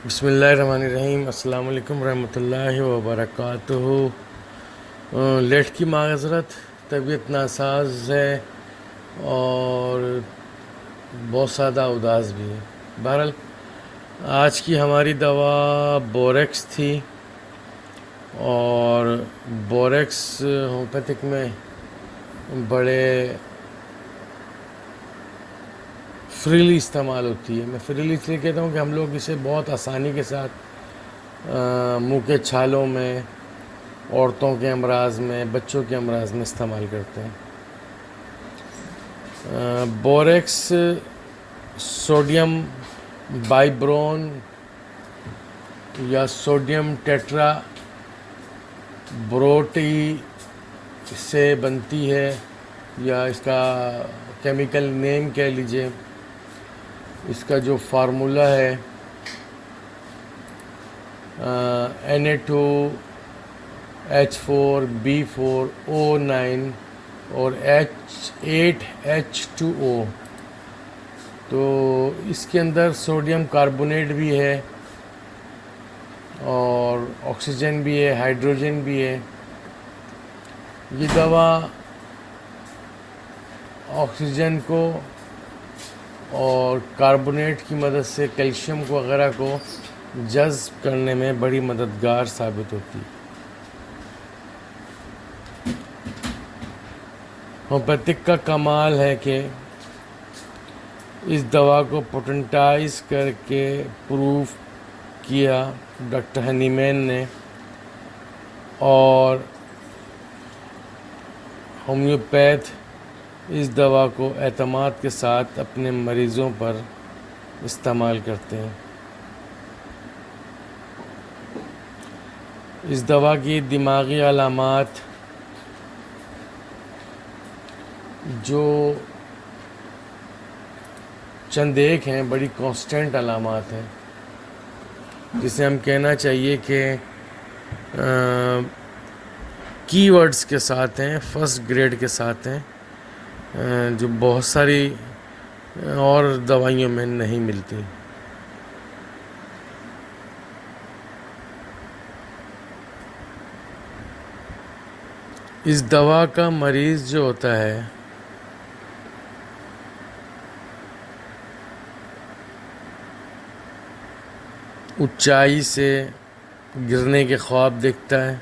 بسم اللہ الرحمن الرحیم۔ السلام علیکم ورحمۃ اللہ وبرکاتہ۔ لیٹ کی معذرت، طبیعت ناساز ہے اور بہت زیادہ اداس بھی ہے۔ بہرحال آج کی ہماری دوا بوریکس تھی، اور بوریکس ہومیوپیتھک میں بڑے فریلی استعمال ہوتی ہے۔ میں فریلی اس لیے کہتا ہوں کہ ہم لوگ اسے بہت آسانی کے ساتھ منہ کے چھالوں میں، عورتوں کے امراض میں، بچوں کے امراض میں استعمال کرتے ہیں۔ بوریکس سوڈیم بائبرون یا سوڈیم ٹیٹرا بروٹی سے بنتی ہے، یا اس کا کیمیکل نیم کہہ لیجئے۔ اس کا جو فارمولہ ہے Na2H4B4O9 اور H8H2O، تو اس کے اندر سوڈیم کاربونیٹ بھی ہے اور آکسیجن بھی ہے، ہائیڈروجن بھی ہے۔ یہ دوا آکسیجن کو اور کاربونیٹ کی مدد سے کیلشیم کو وغیرہ کو جذب کرنے میں بڑی مددگار ثابت ہوتی ہے۔ ہومیوپیتھک کا کمال ہے کہ اس دوا کو پوٹنٹائز کر کے پروف کیا ڈاکٹر ہنی مین نے، اور ہومیوپیتھ اس دوا کو اعتماد کے ساتھ اپنے مریضوں پر استعمال کرتے ہیں۔ اس دوا کی دماغی علامات جو چند ایک ہیں، بڑی کانسٹنٹ علامات ہیں، جسے ہم کہنا چاہیے کہ کی ورڈز کے ساتھ ہیں، فرسٹ گریڈ کے ساتھ ہیں، جو بہت ساری اور دوائیوں میں نہیں ملتی۔ اس دوا کا مریض جو ہوتا ہے اونچائی سے گرنے کے خواب دیکھتا ہے،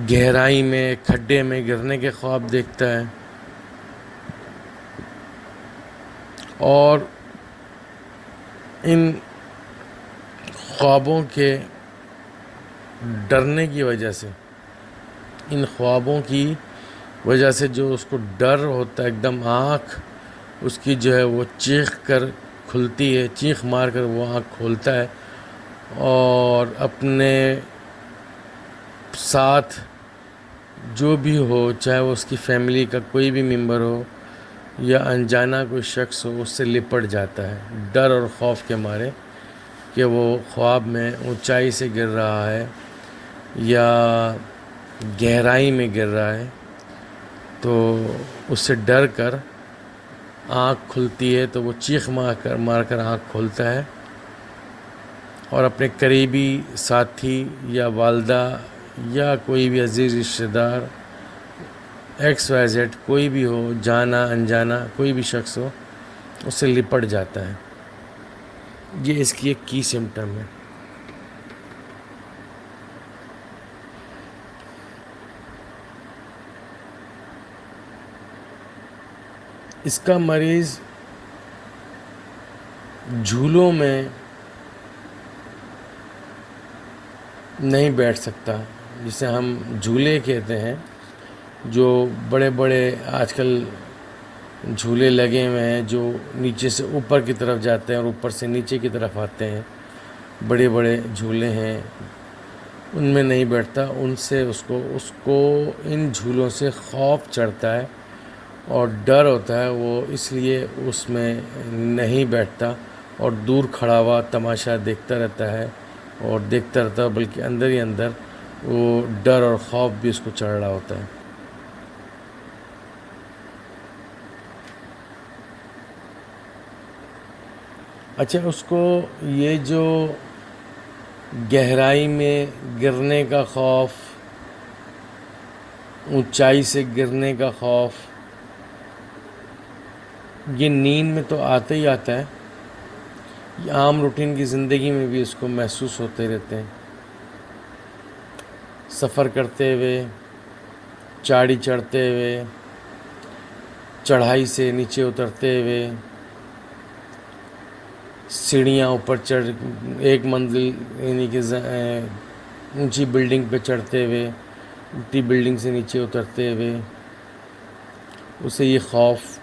گہرائی میں کھڈے میں گرنے کے خواب دیکھتا ہے، اور ان خوابوں کے ڈرنے کی وجہ سے، ان خوابوں کی وجہ سے جو اس کو ڈر ہوتا ہے، ایک دم آنکھ اس کی جو ہے وہ چیخ کر کھلتی ہے، چیخ مار کر وہ آنکھ کھولتا ہے، اور اپنے ساتھ جو بھی ہو، چاہے وہ اس کی فیملی کا کوئی بھی ممبر ہو یا انجانا کوئی شخص ہو، اس سے لپٹ جاتا ہے ڈر اور خوف کے مارے کہ وہ خواب میں اونچائی سے گر رہا ہے یا گہرائی میں گر رہا ہے، تو اس سے ڈر کر آنکھ کھلتی ہے، تو وہ چیخ مار کر آنکھ کھولتا ہے، اور اپنے قریبی ساتھی یا والدہ یا کوئی بھی عزیز رشتہ دار XYZ کوئی بھی ہو، جانا انجانا کوئی بھی شخص ہو، اس سے لپٹ جاتا ہے۔ یہ اس کی ایک کی سمٹم ہے۔ اس کا مریض جھولوں میں نہیں بیٹھ سکتا، جسے ہم جھولے کہتے ہیں، جو بڑے بڑے آج کل جھولے لگے ہوئے ہیں جو نیچے سے اوپر کی طرف جاتے ہیں اور اوپر سے نیچے کی طرف آتے ہیں، بڑے بڑے جھولے ہیں، ان میں نہیں بیٹھتا۔ ان سے اس کو ان جھولوں سے خوف چڑھتا ہے اور ڈر ہوتا ہے، وہ اس لیے اس میں نہیں بیٹھتا اور دور کھڑا ہوا تماشا دیکھتا رہتا ہے، اور دیکھتا رہتا ہے، بلکہ اندر ہی اندر وہ ڈر اور خوف بھی اس کو چڑھ رہا ہوتا ہے۔ اچھا، اس کو یہ جو گہرائی میں گرنے کا خوف، اونچائی سے گرنے کا خوف، یہ نیند میں تو آتا ہی آتا ہے، یہ عام روٹین کی زندگی میں بھی اس کو محسوس ہوتے رہتے ہیں. سفر کرتے ہوئے، چاڑی چڑھتے ہوئے، چڑھائی سے نیچے اترتے ہوئے، سیڑھیاں اوپر چڑھ، ایک منزل یعنی کہ اونچی بلڈنگ پہ چڑھتے ہوئے، اونچی بلڈنگ سے نیچے اترتے ہوئے، اسے یہ خوف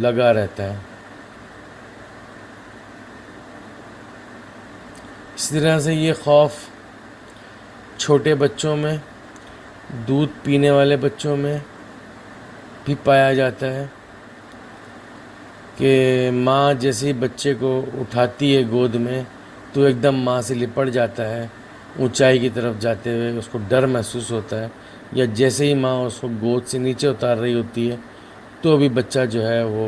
لگا رہتا ہے. اس طرح سے یہ خوف چھوٹے بچوں میں، دودھ پینے والے بچوں میں بھی پایا جاتا ہے کہ ماں جیسے ہی بچے کو اٹھاتی ہے گود میں تو ایک دم ماں سے لپٹ جاتا ہے، اونچائی کی طرف جاتے ہوئے اس کو ڈر محسوس ہوتا ہے. یا جیسے ہی ماں اس کو گود سے نیچے اتار رہی ہوتی ہے تو بھی بچہ جو ہے وہ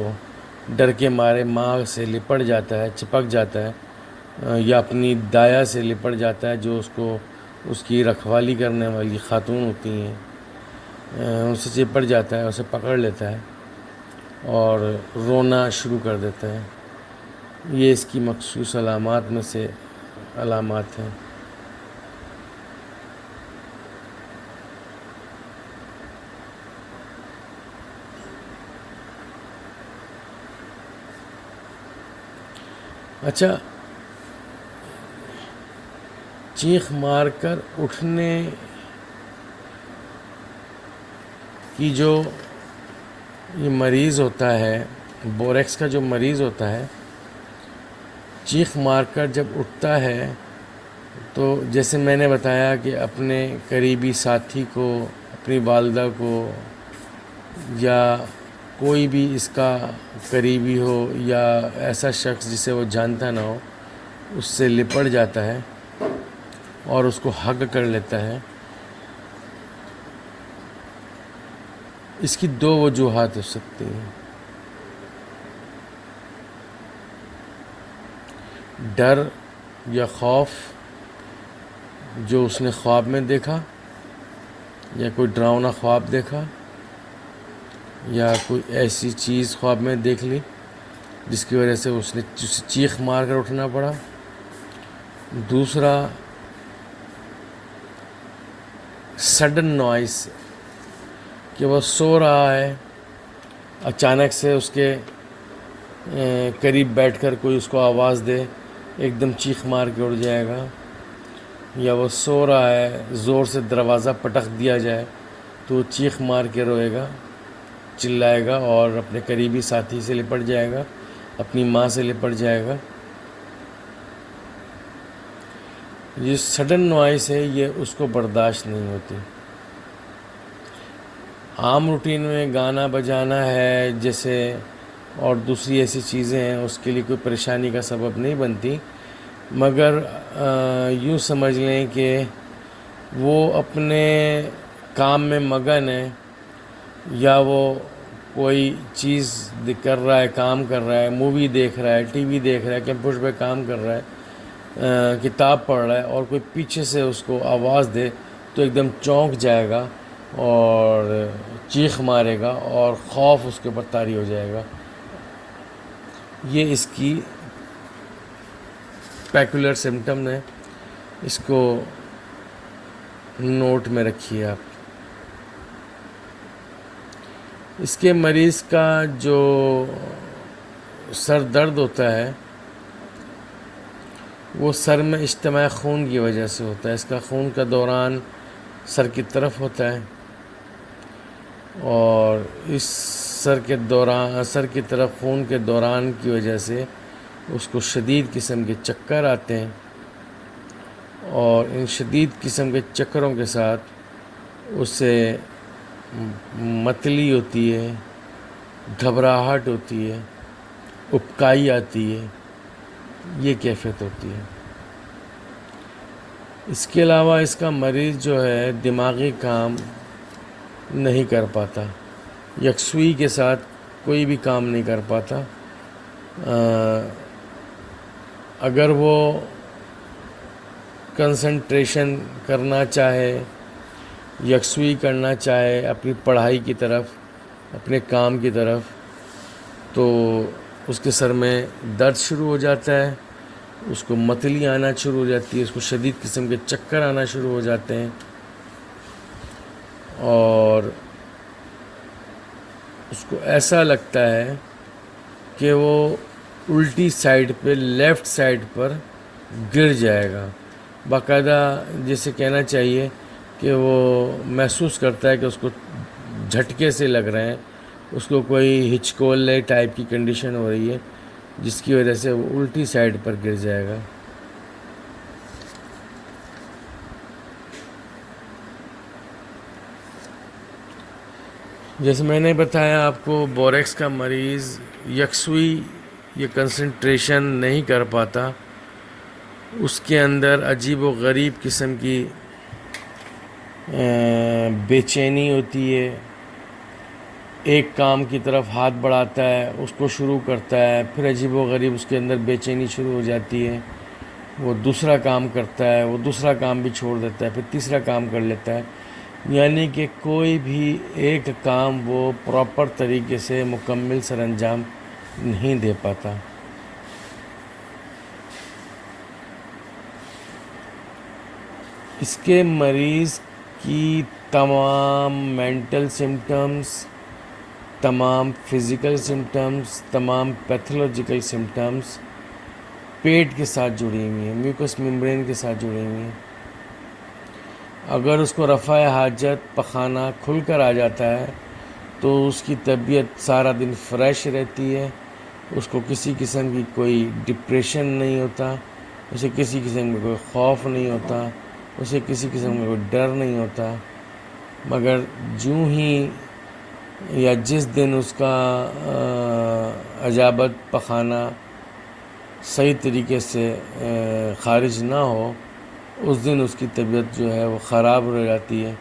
ڈر کے مارے ماں سے لپٹ جاتا ہے، چپک جاتا ہے، یا اپنی دایا سے لپٹ جاتا ہے جو اس کو اس کی رکھوالی کرنے والی خاتون ہوتی ہیں، ان سے چپٹ جاتا ہے، اسے پکڑ لیتا ہے اور رونا شروع کر دیتا ہے. یہ اس کی مخصوص علامات میں سے علامات ہیں. اچھا، چیخ مار کر اٹھنے کی جو یہ مریض ہوتا ہے، بوریکس کا جو مریض ہوتا ہے، چیخ مار کر جب اٹھتا ہے تو جیسے میں نے بتایا کہ اپنے قریبی ساتھی کو، اپنی والدہ کو، یا کوئی بھی اس کا قریبی ہو یا ایسا شخص جسے وہ جانتا نہ ہو، اس سے لپٹ جاتا ہے اور اس کو حگ کر لیتا ہے. اس کی دو وجوہات ہو سکتی ہیں: ڈر یا خوف جو اس نے خواب میں دیکھا، یا کوئی ڈراؤنا خواب دیکھا، یا کوئی ایسی چیز خواب میں دیکھ لی جس کی وجہ سے اسے چیخ مار کر اٹھنا پڑا. دوسرا، سڈن نوائز، کہ وہ سو رہا ہے، اچانک سے اس کے قریب بیٹھ کر کوئی اس کو آواز دے، ایک دم چیخ مار کے اٹھ جائے گا. یا وہ سو رہا ہے، زور سے دروازہ پٹخ دیا جائے تو وہ چیخ مار کے روئے گا، چلائے گا اور اپنے قریبی ساتھی سے لپٹ جائے گا، اپنی ماں سے لپٹ جائے گا. یہ سڈن نوائز ہے، یہ اس کو برداشت نہیں ہوتی. عام روٹین میں گانا بجانا ہے جیسے اور دوسری ایسی چیزیں ہیں، اس کے لیے کوئی پریشانی کا سبب نہیں بنتی، مگر یوں سمجھ لیں کہ وہ اپنے کام میں مگن ہے، یا وہ کوئی چیز کر رہا ہے، کام کر رہا ہے، مووی دیکھ رہا ہے، ٹی وی دیکھ رہا ہے، کمپیوٹر پہ کام کر رہا ہے، کتاب پڑھ رہا ہے، اور کوئی پیچھے سے اس کو آواز دے تو ایک دم چونک جائے گا اور چیخ مارے گا اور خوف اس کے اوپر طاری ہو جائے گا. یہ اس کی پیکولر سمٹم ہے، اس کو نوٹ میں رکھیے آپ. اس کے مریض کا جو سر درد ہوتا ہے وہ سر میں اجتماع خون کی وجہ سے ہوتا ہے. اس کا خون کا دوران سر کی طرف ہوتا ہے، اور اس سر کی طرف خون کے دوران کی وجہ سے اس کو شدید قسم کے چکر آتے ہیں، اور ان شدید قسم کے چکروں کے ساتھ اسے متلی ہوتی ہے، گھبراہٹ ہوتی ہے، ابکائی آتی ہے، یہ کیفیت ہوتی ہے. اس کے علاوہ اس کا مریض جو ہے دماغی کام نہیں کر پاتا، یکسوئی کے ساتھ کوئی بھی کام نہیں کر پاتا. اگر وہ کنسنٹریشن کرنا چاہے، یکسوئی کرنا چاہے اپنی پڑھائی کی طرف، اپنے کام کی طرف، تو اس کے سر میں درد شروع ہو جاتا ہے، اس کو متلی آنا شروع ہو جاتی ہے، اس کو شدید قسم کے چکر آنا شروع ہو جاتے ہیں، اور اس کو ایسا لگتا ہے کہ وہ الٹی سائڈ پہ، لیفٹ سائڈ پر گر جائے گا. باقاعدہ جیسے کہنا چاہیے کہ وہ محسوس کرتا ہے کہ اس کو جھٹکے سے لگ رہے ہیں، اس کو کوئی ہچکولے ٹائپ کی کنڈیشن ہو رہی ہے، جس کی وجہ سے وہ الٹی سائڈ پر گر جائے گا. جیسے میں نے بتایا آپ کو، بوریکس کا مریض یکسوئی یا کنسنٹریشن نہیں کر پاتا، اس کے اندر عجیب و غریب قسم کی بے چینی ہوتی ہے. ایک کام کی طرف ہاتھ بڑھاتا ہے، اس کو شروع کرتا ہے، پھر عجیب و غریب اس کے اندر بے چینی شروع ہو جاتی ہے، وہ دوسرا کام کرتا ہے، وہ دوسرا کام بھی چھوڑ دیتا ہے، پھر تیسرا کام کر لیتا ہے. یعنی کہ کوئی بھی ایک کام وہ پراپر طریقے سے مکمل سر انجام نہیں دے پاتا. اس کے مریض کی تمام مینٹل سمٹمز، تمام فزیکل سمٹمز، تمام پیتھولوجیکل سمٹمز پیٹ کے ساتھ جڑی ہوئی ہیں، میوکس ممبرین کے ساتھ جڑی ہوئی ہیں. اگر اس کو رفع حاجت پخانہ کھل کر آ جاتا ہے تو اس کی طبیعت سارا دن فریش رہتی ہے، اس کو کسی قسم کی کوئی ڈپریشن نہیں ہوتا، اسے کسی قسم کا کوئی خوف نہیں ہوتا، اسے کسی قسم کا کوئی ڈر نہیں ہوتا. مگر جوں ہی یا جس دن اس کا اجابت پخانہ صحیح طریقے سے خارج نہ ہو، اس دن اس کی طبیعت جو ہے وہ خراب ہو جاتی ہے،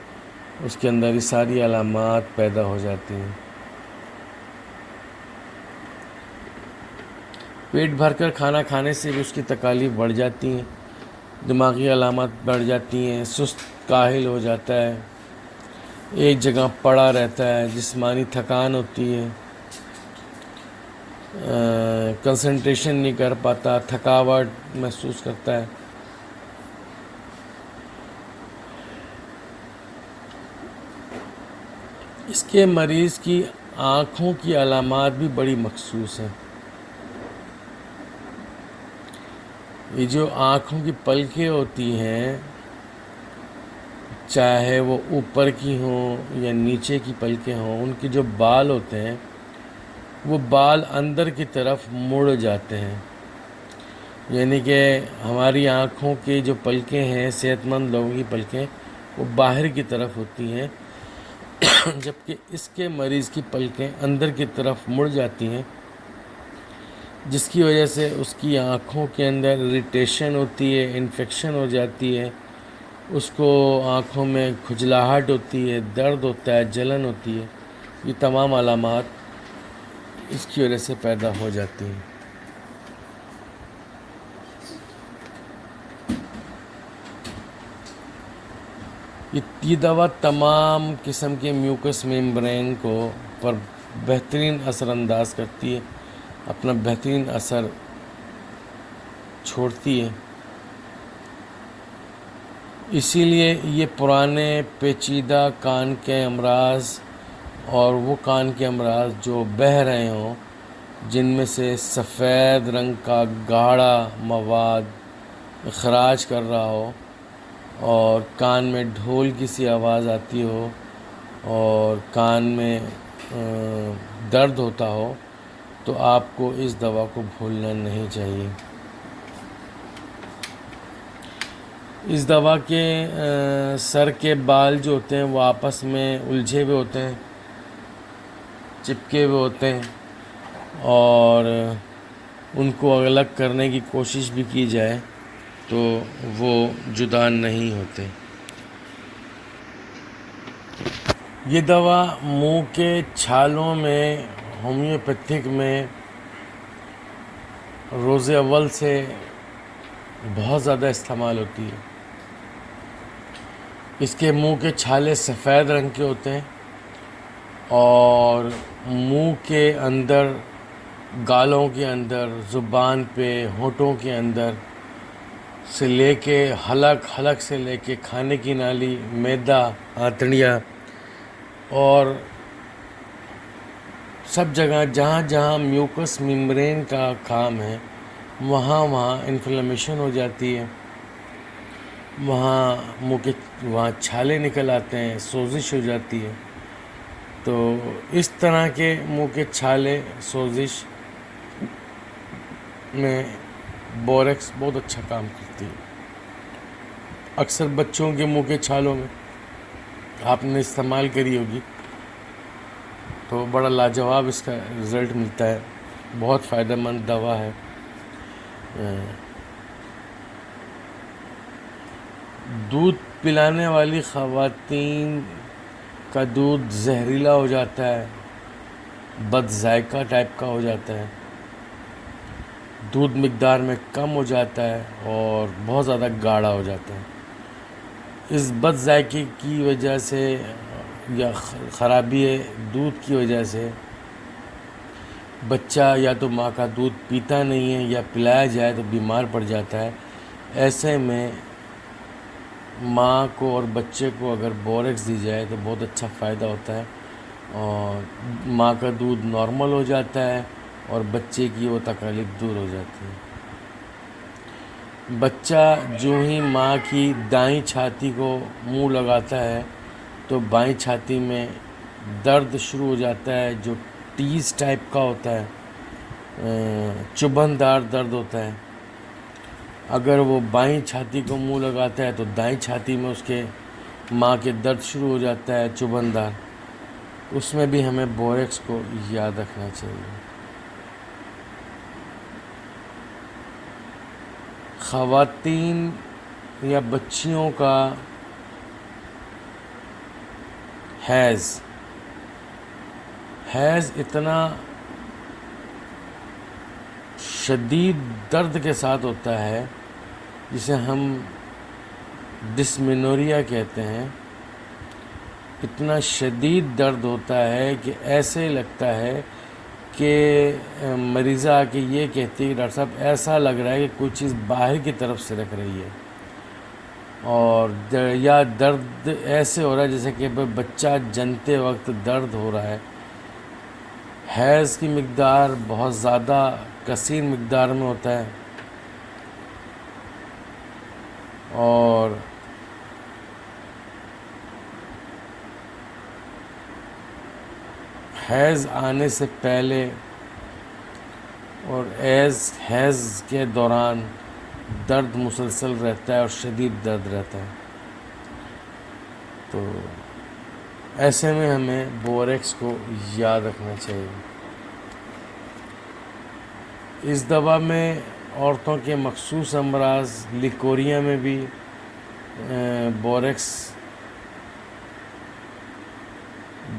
اس کے اندر یہ ساری علامات پیدا ہو جاتی ہیں. پیٹ بھر کر کھانا کھانے سے بھی اس کی تکالیف بڑھ جاتی ہیں، دماغی علامات بڑھ جاتی ہیں، سست کاہل ہو جاتا ہے، ایک جگہ پڑا رہتا ہے، جسمانی تھکان ہوتی ہے، کنسنٹریشن نہیں کر پاتا، تھکاوٹ محسوس کرتا ہے. اس کے مریض کی آنکھوں کی علامات بھی بڑی مخصوص ہیں. یہ جو آنکھوں کی پلکیں ہوتی ہیں، چاہے وہ اوپر کی ہوں یا نیچے کی پلکیں ہوں، ان کے جو بال ہوتے ہیں وہ بال اندر کی طرف مڑ جاتے ہیں. یعنی کہ ہماری آنکھوں کی جو پلکیں ہیں، صحت مند لوگوں کی پلکیں، وہ باہر کی طرف ہوتی ہیں، جبکہ اس کے مریض کی پلکیں اندر کی طرف مڑ جاتی ہیں، جس کی وجہ سے اس کی آنکھوں کے اندر اریٹیشن ہوتی ہے، انفیکشن ہو جاتی ہے، اس کو آنکھوں میں کھجلاہٹ ہوتی ہے، درد ہوتا ہے، جلن ہوتی ہے. یہ تمام علامات اس کی وجہ سے پیدا ہو جاتی ہیں. یہ دوا تمام قسم کے میوکس ممبرین کو پر بہترین اثر انداز کرتی ہے، اپنا بہترین اثر چھوڑتی ہے. اسی لیے یہ پرانے پیچیدہ کان کے امراض اور وہ کان کے امراض جو بہہ رہے ہوں، جن میں سے سفید رنگ کا گاڑھا مواد اخراج کر رہا ہو، اور کان میں ڈھول کی سی آواز آتی ہو، اور کان میں درد ہوتا ہو، تو آپ کو اس دوا کو بھولنا نہیں چاہیے. اس دوا کے سر کے بال جو ہوتے ہیں وہ آپس میں الجھے ہوئے ہوتے ہیں، چپکے ہوئے ہوتے ہیں، اور ان کو الگ کرنے کی کوشش بھی کی جائے تو وہ جدا نہیں ہوتے. یہ دوا منہ کے چھالوں میں ہومیوپیتھک میں روز اول سے بہت زیادہ استعمال ہوتی ہے۔ اس کے منہ کے چھالے سفید رنگ کے ہوتے ہیں اور منہ کے اندر، گالوں کے اندر، زبان پہ، ہونٹوں کے اندر سے لے کے حلق سے لے کے کھانے کی نالی، معدہ، آنتڑیاں اور سب جگہ جہاں جہاں میوکس ممبرین کا کام ہے وہاں انفلیمیشن ہو جاتی ہے، وہاں چھالے نکل آتے ہیں، سوزش ہو جاتی ہے۔ تو اس طرح کے منہ کے چھالے، سوزش میں بوریکس بہت اچھا کام کرتی ہے۔ اکثر بچوں کے منہ کے چھالوں میں آپ نے استعمال کری ہوگی تو بڑا لاجواب اس کا رزلٹ ملتا ہے، بہت فائدہ مند دوا ہے۔ دودھ پلانے والی خواتین کا دودھ زہریلا ہو جاتا ہے، بد ذائقہ ٹائپ کا ہو جاتا ہے، دودھ مقدار میں کم ہو جاتا ہے اور بہت زیادہ گاڑھا ہو جاتا ہے۔ اس بد ذائقے کی وجہ سے یا خرابی دودھ کی وجہ سے بچہ یا تو ماں کا دودھ پیتا نہیں ہے یا پلایا جائے تو بیمار پڑ جاتا ہے۔ ایسے میں ماں کو اور بچے کو اگر بوریکس دی جائے تو بہت اچھا فائدہ ہوتا ہے اور ماں کا دودھ نارمل ہو جاتا ہے اور بچے کی وہ تکالیف دور ہو جاتی ہے۔ بچہ جو ہی ماں کی دائیں چھاتی کو منہ لگاتا ہے تو بائیں چھاتی میں درد شروع ہو جاتا ہے، جو ٹیس ٹائپ کا ہوتا ہے، چبھن دار درد ہوتا ہے۔ اگر وہ بائیں چھاتی کو منہ لگاتا ہے تو دائیں چھاتی میں اس کے ماں کے درد شروع ہو جاتا ہے، چبھن دار۔ اس میں بھی ہمیں بوریکس کو یاد رکھنا چاہیے۔ خواتین یا بچیوں کا حیض اتنا شدید درد کے ساتھ ہوتا ہے جسے ہم ڈسمینوریا کہتے ہیں۔ اتنا شدید درد ہوتا ہے کہ ایسے لگتا ہے کہ مریضہ آ کے یہ کہتی ہے کہ ڈاکٹر صاحب ایسا لگ رہا ہے کہ کوئی چیز باہر کی طرف سے رکھ رہی ہے، اور یا درد ایسے ہو رہا ہے جیسے کہ بچہ جنتے وقت درد ہو رہا ہے۔ حیض کی مقدار بہت زیادہ کثیر مقدار میں ہوتا ہے اور حیض آنے سے پہلے اور حیض کے دوران درد مسلسل رہتا ہے اور شدید درد رہتا ہے۔ تو ایسے میں ہمیں بوریکس کو یاد رکھنا چاہیے۔ اس دوا میں عورتوں کے مخصوص امراض لیکوریا میں بھی بوریکس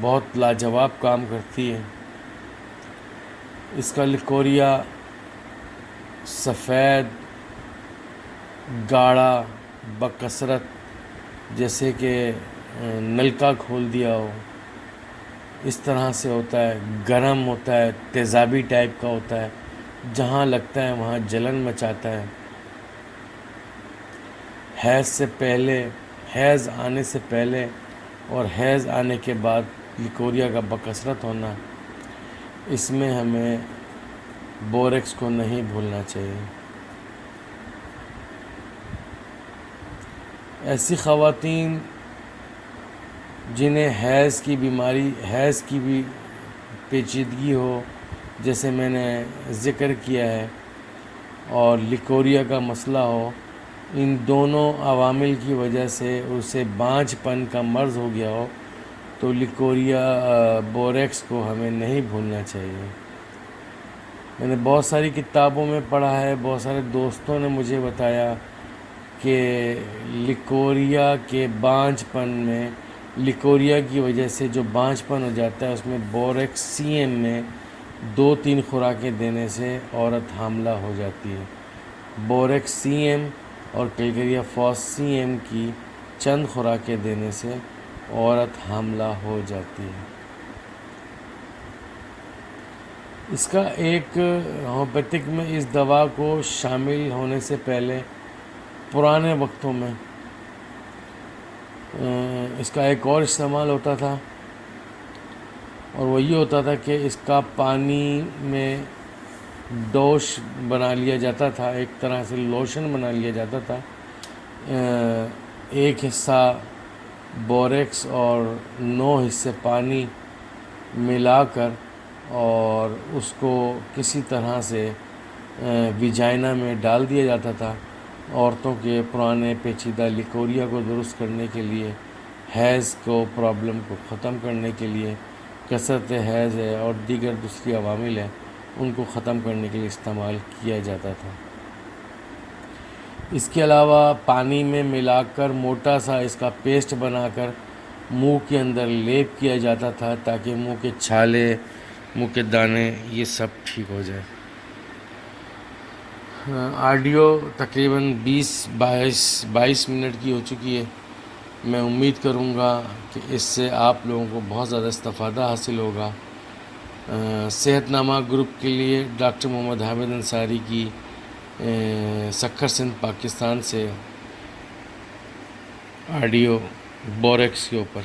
بہت لاجواب کام کرتی ہے۔ اس کا لیکوریا سفید، گاڑھا، بکثرت، جیسے کہ نلکا کھول دیا ہو اس طرح سے ہوتا ہے، گرم ہوتا ہے، تیزابی ٹائپ کا ہوتا ہے، جہاں لگتا ہے وہاں جلن مچاتا ہے۔ حیض آنے سے پہلے اور حیض آنے کے بعد لیکوریا کا بکثرت ہونا، اس میں ہمیں بوریکس کو نہیں بھولنا چاہیے۔ ایسی خواتین جنہیں حیض کی بھی پیچیدگی ہو، جیسے میں نے ذکر کیا ہے، اور لیکوریا کا مسئلہ ہو، ان دونوں عوامل کی وجہ سے اسے بانجھ پن کا مرض ہو گیا ہو، تو بوریکس کو ہمیں نہیں بھولنا چاہیے۔ میں نے بہت ساری کتابوں میں پڑھا ہے، بہت سارے دوستوں نے مجھے بتایا کہ لیکوریا کے بانجھ پن میں، لیکوریا کی وجہ سے جو بانجھ پن ہو جاتا ہے، اس میں بوریکس CM میں 2-3 خوراکیں دینے سے عورت حاملہ ہو جاتی ہے۔ بوریکس سی ایم اور کلگریا فاس سی ایم کی چند خوراکیں دینے سے عورت حاملہ ہو جاتی ہے۔ اس کا ایک ہومیوپیتھک میں اس دوا کو شامل ہونے سے پہلے پرانے وقتوں میں اس کا ایک اور استعمال ہوتا تھا، اور وہ یہ ہوتا تھا کہ اس کا پانی میں ڈوش بنا لیا جاتا تھا، ایک طرح سے لوشن بنا لیا جاتا تھا۔ ایک حصہ بوریکس اور 9 حصے پانی ملا کر اور اس کو کسی طرح سے ویجائنا میں ڈال دیا جاتا تھا۔ عورتوں کے پرانے پیچیدہ لیکوریا کو درست کرنے کے لیے، حیض کو پرابلم کو ختم کرنے کے لیے، کثرت حیض ہے اور دیگر دوسری عوامل ہیں ان کو ختم کرنے کے لیے استعمال کیا جاتا تھا۔ اس کے علاوہ پانی میں ملا کر موٹا سا اس کا پیسٹ بنا کر منہ کے اندر لیپ کیا جاتا تھا تاکہ منہ کے چھالے، منہ کے دانے یہ سب ٹھیک ہو جائے۔ آڈیو تقریباً 22 منٹ کی ہو چکی ہے۔ میں امید کروں گا کہ اس سے آپ لوگوں کو بہت زیادہ استفادہ حاصل ہوگا۔ صحت نامہ گروپ کے لیے ڈاکٹر محمد حامد انصاری کی سکھر سندھ پاکستان سے آڈیو بوریکس کے اوپر۔